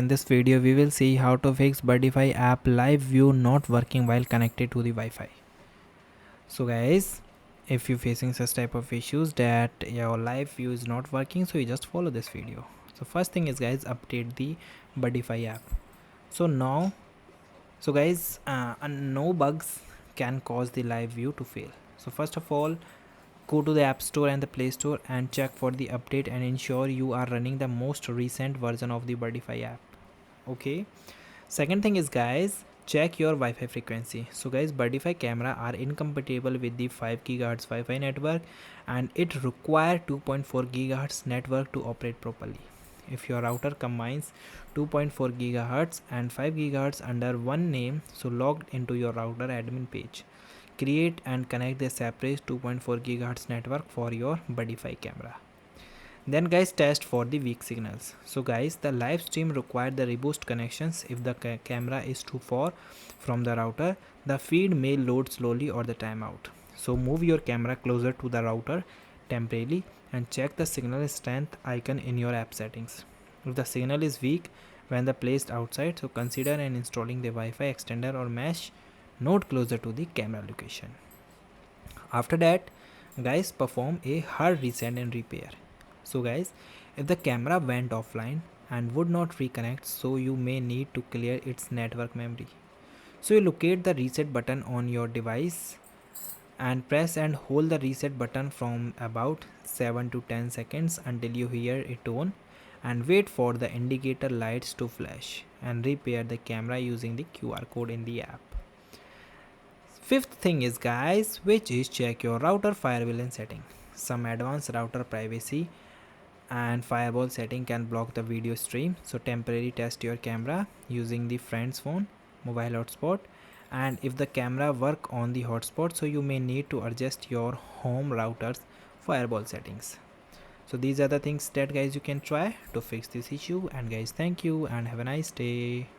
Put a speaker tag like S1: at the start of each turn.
S1: In this video, we will see how to fix Birdfy app live view not working while connected to the Wi-Fi. So guys, if you're facing such type of issues that your live view is not working, so you just follow this video. So first thing is guys, update the Birdfy app. So guys, no bugs can cause the live view to fail. So first of all, go to the App Store and the Play Store and check for the update and ensure you are running the most recent version of the Birdfy app. Okay, second thing is guys, check your Wi-Fi frequency. So guys, Birdfy camera are incompatible with the 5 GHz Wi-Fi network and it require 2.4 GHz network to operate properly. If your router combines 2.4 GHz and 5 GHz under one name, so log into your router admin page, create and connect the separate 2.4 GHz network for your Birdfy camera. Then guys, test for the weak signals. So guys, the live stream required the reboost connections. If the camera is too far from the router, the feed may load slowly or the timeout. So move your camera closer to the router temporarily and check the signal strength icon in your app settings. If the signal is weak when the placed outside, so consider installing the Wi-Fi extender or mesh node closer to the camera location. After that, guys, perform a hard reset and repair. So guys, if the camera went offline and would not reconnect, so you may need to clear its network memory. So you locate the reset button on your device and press and hold the reset button from about 7 to 10 seconds until you hear it tone and wait for the indicator lights to flash and repair the camera using the QR code in the app. Fifth thing is guys, which is check your router firewall and setting. Some advanced router privacy and firewall setting can block the video stream, so temporarily test your camera using the friend's phone mobile hotspot, and if the camera work on the hotspot, so you may need to adjust your home router's firewall settings. So these are the things that guys you can try to fix this issue. And guys, thank you and have a nice day.